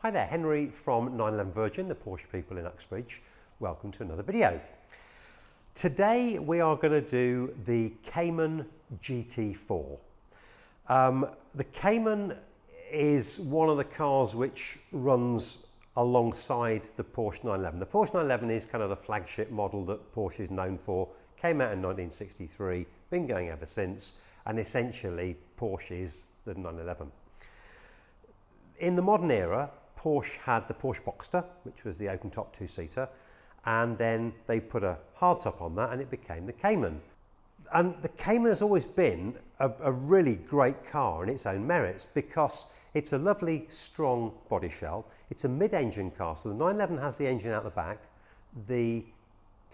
Hi there, Henry from 911 Virgin, the Porsche people in Uxbridge. Welcome to another video. Today we are going to do the Cayman GT4. The Cayman is one of the cars which runs alongside the Porsche 911. The Porsche 911 is kind of the flagship model that Porsche is known for. Came out in 1963, been going ever since, and essentially Porsche is the 911. In the modern era, Porsche had the Porsche Boxster, which was the open top two-seater, and then they put a hardtop on that and it became the Cayman. And the Cayman has always been a really great car in its own merits because it's a lovely, strong body shell. It's a mid-engine car, so the 911 has the engine out the back. The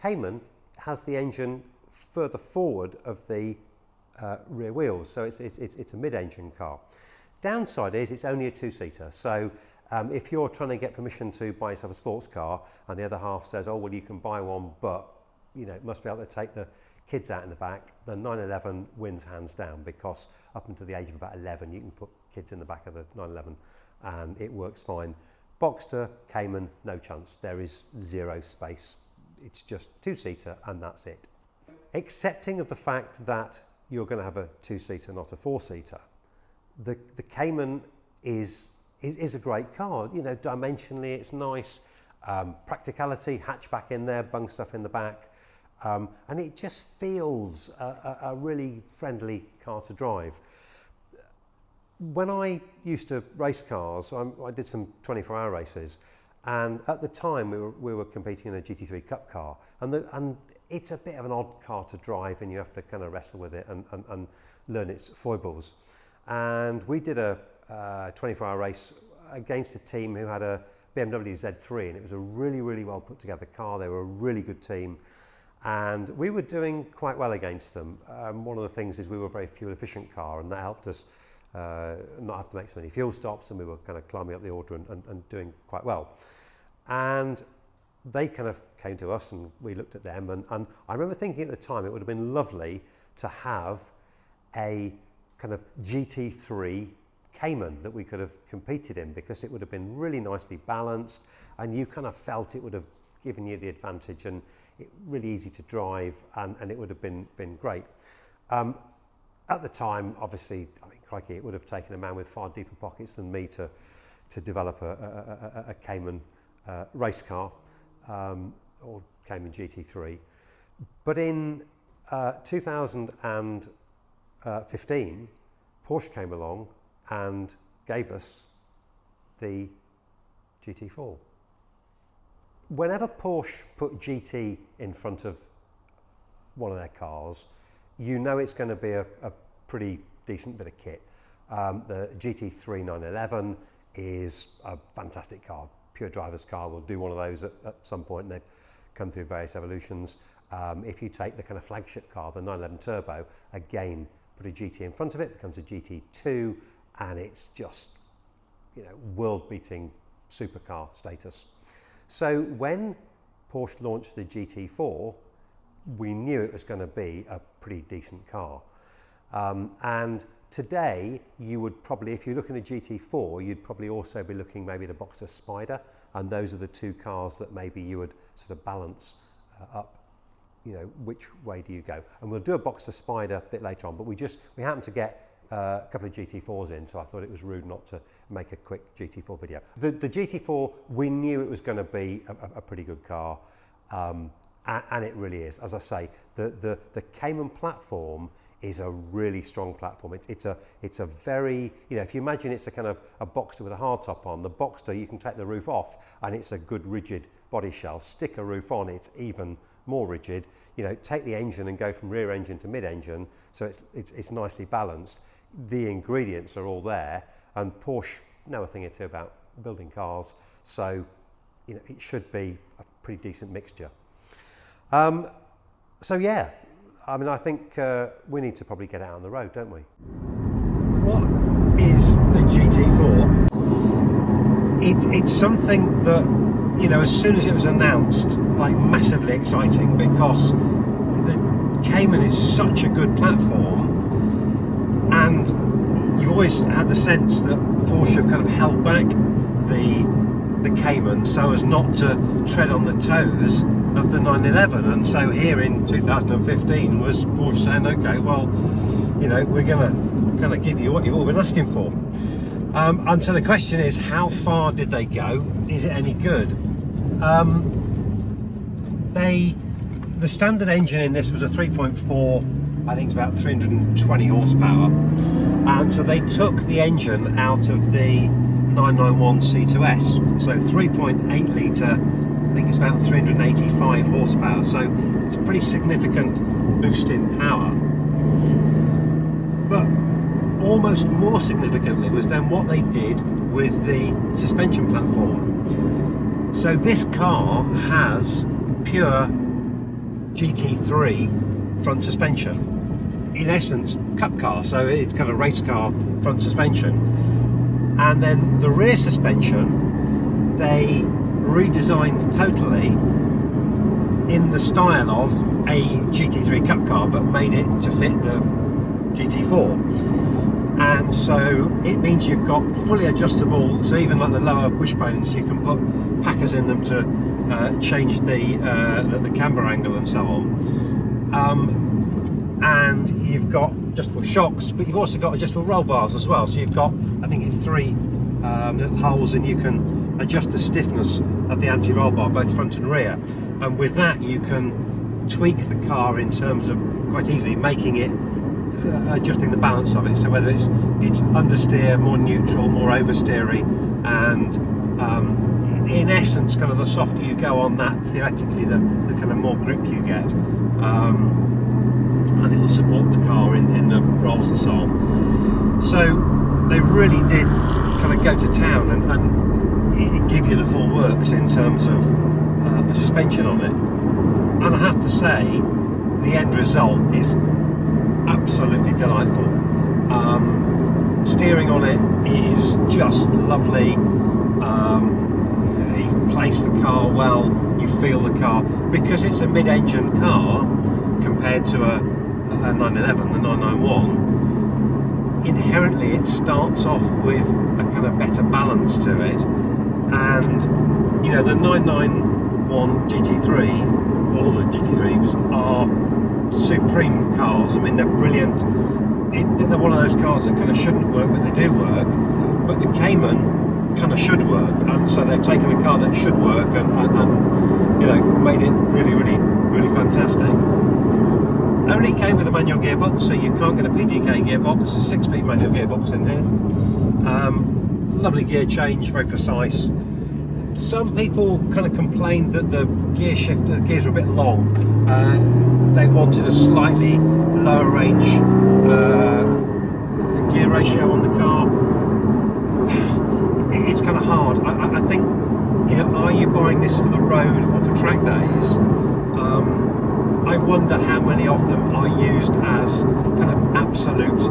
Cayman has the engine further forward of the rear wheels, so it's a mid-engine car. Downside is it's only a two-seater, so if you're trying to get permission to buy yourself a sports car and the other half says, oh, well, you can buy one, but you know, it must be able to take the kids out in the back, the 911 wins hands down because up until the age of about 11, you can put kids in the back of the 911 and it works fine. Boxster, Cayman, no chance. There is zero space. It's just two-seater and that's it. Accepting of the fact that you're going to have a two-seater, not a four-seater, the Cayman is a great car. You know, dimensionally it's nice, practicality, hatchback in there, bunk stuff in the back, and it just feels a really friendly car to drive. When I used to race cars, I did some 24-hour races, and at the time we were competing in a GT3 Cup car, and it's a bit of an odd car to drive, and you have to kind of wrestle with it and learn its foibles. And we did a 24-hour race against a team who had a BMW Z3, and it was a really, really well put together car. They were a really good team, and we were doing quite well against them. One of the things is we were a very fuel efficient car, and that helped us not have to make so many fuel stops, and we were kind of climbing up the order and doing quite well. And they kind of came to us and we looked at them, and I remember thinking at the time it would have been lovely to have a kind of GT3 Cayman that we could have competed in, because it would have been really nicely balanced and you kind of felt it would have given you the advantage, and it really easy to drive, and it would have been great. At the time, obviously, I mean, crikey, it would have taken a man with far deeper pockets than me to develop a Cayman race car, or Cayman GT3. But in 2015, Porsche came along and gave us the GT4. Whenever Porsche put GT in front of one of their cars, you know it's going to be a pretty decent bit of kit. The GT3 911 is a fantastic car, pure driver's car. We'll do one of those at some point, and they've come through various evolutions. If you take the kind of flagship car, the 911 Turbo, again, put a GT in front of it, becomes a GT2, and it's just, you know, world-beating supercar status. So when Porsche launched the GT4, we knew it was going to be a pretty decent car. And today, you would probably, if you're looking at GT4, you'd probably also be looking maybe at a Boxster Spider, and those are the two cars that maybe you would sort of balance up, you know, which way do you go. And we'll do a Boxster Spider a bit later on, but we happened to get a couple of GT4s in, so I thought it was rude not to make a quick GT4 video. The GT4, we knew it was going to be a pretty good car, and it really is. As I say, the Cayman platform is a really strong platform. It's a very, you know, if you imagine it's a kind of a Boxster with a hardtop on, the Boxster, you can take the roof off and it's a good rigid body shell. Stick a roof on, it's even more rigid. You know, take the engine and go from rear engine to mid engine, so it's nicely balanced. The ingredients are all there, and Porsche know a thing or two about building cars, so you know it should be a pretty decent mixture. So yeah, I mean, I think we need to probably get it out on the road, don't we? What is the GT4? It's something that, you know, as soon as it was announced, like massively exciting, because the Cayman is such a good platform, and you've always had the sense that Porsche have kind of held back the the Cayman so as not to tread on the toes of the 911. And so here in 2015 was Porsche saying, okay, well, you know, we're gonna kind of give you what you've all been asking for. And so the question is, how far did they go? Is it any good? The standard engine in this was a 3.4, I think it's about 320 horsepower. And so they took the engine out of the 991 C2S. So 3.8 litre, I think it's about 385 horsepower. So it's a pretty significant boost in power. But almost more significantly was then what they did with the suspension platform. So this car has pure GT3 front suspension, in essence cup car, so it's kind of race car front suspension. And then the rear suspension they redesigned totally in the style of a GT3 cup car, but made it to fit the GT4. And so it means you've got fully adjustable, so even like the lower wishbones you can put packers in them to change the camber angle and so on. And you've got adjustable shocks, but you've also got adjustable roll bars as well. So you've got, I think it's 3 little holes, and you can adjust the stiffness of the anti-roll bar, both front and rear. And with that you can tweak the car in terms of quite easily making it, adjusting the balance of it. So whether it's understeer, more neutral, more oversteery, and in essence, kind of the softer you go on that, theoretically, the kind of more grip you get. And it will support the car in the rolls and so on. So they really did kind of go to town and give you the full works in terms of the suspension on it. And I have to say, the end result is absolutely delightful. Steering on it is just lovely. You can place the car well, you feel the car, because it's a mid-engine car compared to a 911, the 991. Inherently it starts off with a kind of better balance to it. And you know, the 991 GT3, all the GT3s are supreme cars. I mean, they're brilliant. They're one of those cars that kind of shouldn't work, but they do work. But the Cayman kind of should work, and so they've taken a car that should work and you know, made it really fantastic. Only came with a manual gearbox, so you can't get a PDK gearbox. A 6-speed manual gearbox in here. Lovely gear change, very precise. Some people kind of complained that the gears are a bit long. They wanted a slightly lower range gear ratio on the car. It's kind of hard. I think, you know, are you buying this for the road or for track days? I wonder how many of them are used as kind of absolute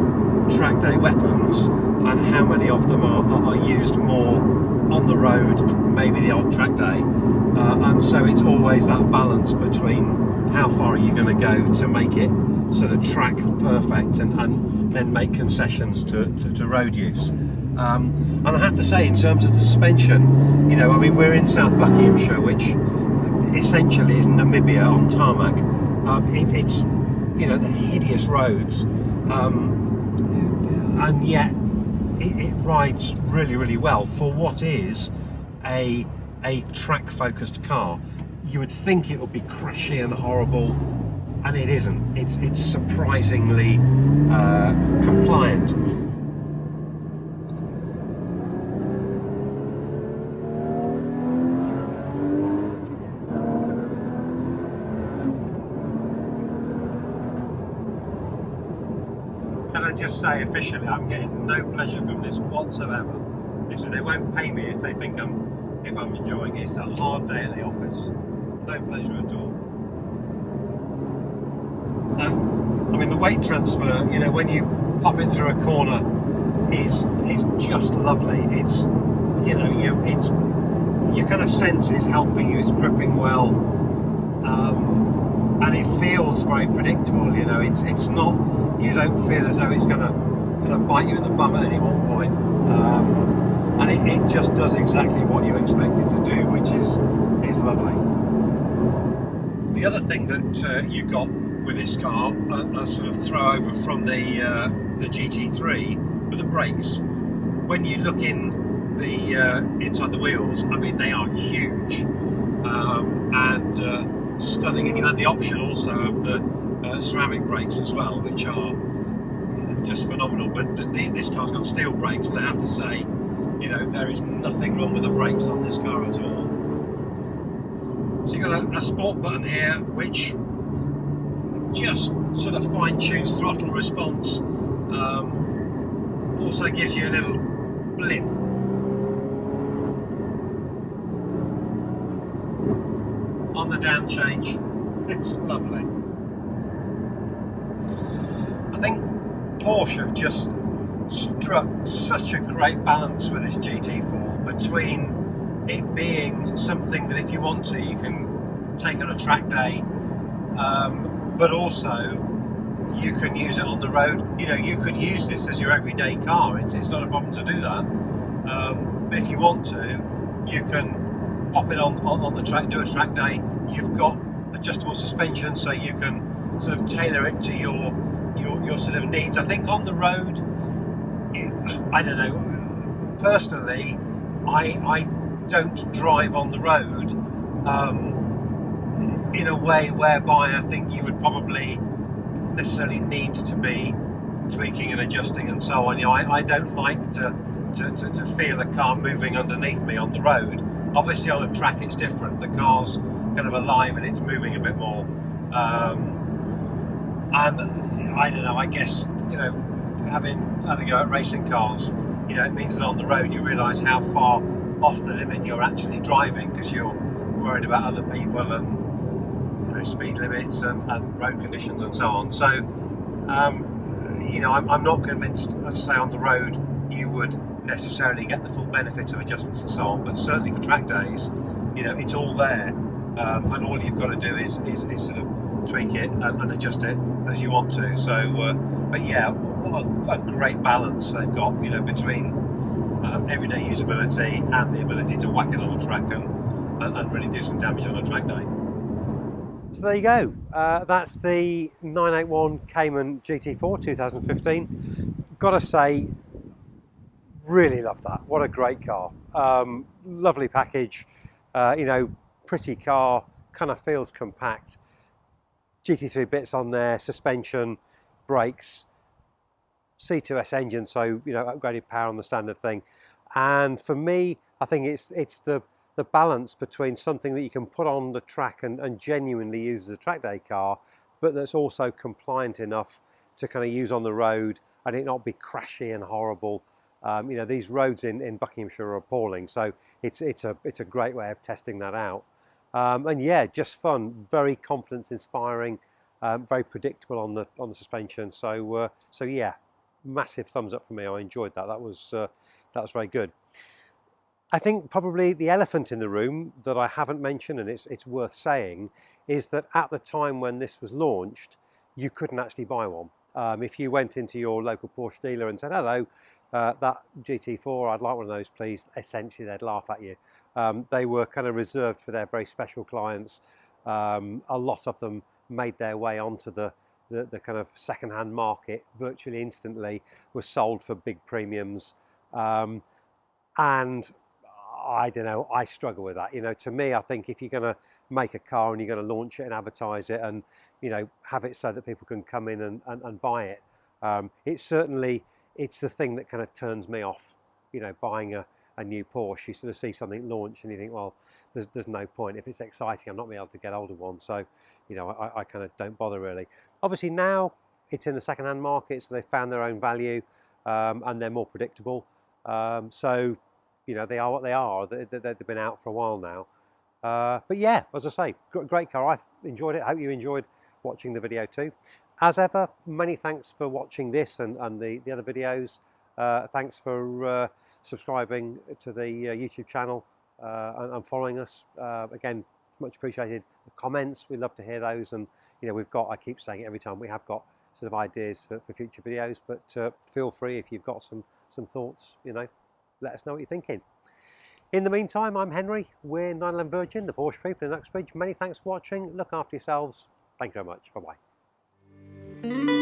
track day weapons, and how many of them are used more on the road, maybe the odd track day. And so it's always that balance between how far are you going to go to make it sort of track perfect, and then make concessions to road use. And I have to say, in terms of the suspension, you know, I mean, we're in South Buckinghamshire, which essentially is Namibia on tarmac. It's, you know, the hideous roads, and yet it rides really well for what is a track-focused car. You would think it would be crashy and horrible, and it isn't. It's surprisingly compliant. Can I just say officially, I'm getting no pleasure from this whatsoever. Literally, they won't pay me if they think if I'm enjoying it. It's a hard day at the office. No pleasure at all. I mean, the weight transfer, you know, when you pop it through a corner, is just lovely. It's, you know, you kind of sense it's helping you. It's gripping well, and it feels very predictable. You know, it's not. You don't feel as though it's going to bite you in the bum at any one point. And it just does exactly what you expect it to do, which is lovely. The other thing that you got with this car, a sort of throw over from the GT3, were the brakes. When you look in the inside the wheels, I mean, they are huge and stunning, and you had the option also of the ceramic brakes as well, which are just phenomenal. But this car's got steel brakes, and I have to say, there is nothing wrong with the brakes on this car at all. So you've got a sport button here, which just sort of fine-tunes throttle response. Also gives you a little blip on the down change. It's lovely. I think Porsche have just struck such a great balance with this GT4 between it being something that if you want to, you can take on a track day, but also you can use it on the road. You could use this as your everyday car. It's not a problem to do that. But if you want to, you can pop it on the track, do a track day. You've got adjustable suspension, so you can sort of tailor it to your sort of needs. I think on the road, I don't know. Personally, I don't drive on the road in a way whereby I think you would probably necessarily need to be tweaking and adjusting and so on. I don't like to feel a car moving underneath me on the road. Obviously on a track it's different. The car's kind of alive and it's moving a bit more. And I don't know, I guess, having had a go at racing cars, it means that on the road you realise how far off the limit you're actually driving, because you're worried about other people and speed limits and road conditions and so on. So I'm not convinced, as I say, on the road you would necessarily get the full benefit of adjustments and so on, but certainly for track days, it's all there, and all you've got to do is sort of tweak it and adjust it as you want to. So but yeah, what a great balance they've got, between everyday usability and the ability to whack it on a track and really do some damage on a track day. So there you go. That's the 981 Cayman GT4 2015. Gotta say, really love that. What a great car. Lovely package. Pretty car. Kind of feels compact. GT3 bits on there. Suspension, brakes. C2S engine, so upgraded power on the standard thing. And for me, I think it's the balance between something that you can put on the track and genuinely use as a track day car, but that's also compliant enough to kind of use on the road and it not be crashy and horrible. These roads in Buckinghamshire are appalling, so it's a great way of testing that out. And yeah, just fun, very confidence inspiring, very predictable on the suspension. So yeah, massive thumbs up for me. I enjoyed that. That was very good. I think probably the elephant in the room that I haven't mentioned, and it's worth saying, is that at the time when this was launched, you couldn't actually buy one. If you went into your local Porsche dealer and said, hello, that GT4, I'd like one of those please, essentially they'd laugh at you. They were kind of reserved for their very special clients. A lot of them made their way onto the kind of second-hand market virtually instantly, were sold for big premiums. And I don't know, I struggle with that. To me, I think if you're going to make a car and you're going to launch it and advertise it and, have it so that people can come in and buy it, it's the thing that kind of turns me off, buying a new Porsche. You sort of see something launched and you think, well, there's no point. If it's exciting, I'm not going to be able to get hold of one. So, I kind of don't bother really. Obviously now it's in the second-hand market, so they've found their own value, and they're more predictable. So, they are what they are. They've been out for a while now. But yeah, as I say, great car. I enjoyed it. I hope you enjoyed watching the video too. As ever, many thanks for watching this and the other videos. Thanks for subscribing to the YouTube channel and following us. Again, it's much appreciated. The comments, we love to hear those. And I keep saying it every time, we have got sort of ideas for future videos. But feel free, if you've got some thoughts, let us know what you're thinking. In the meantime, I'm Henry. We're 911 Virgin, the Porsche people in Uxbridge. Many thanks for watching. Look after yourselves. Thank you very much. Bye-bye.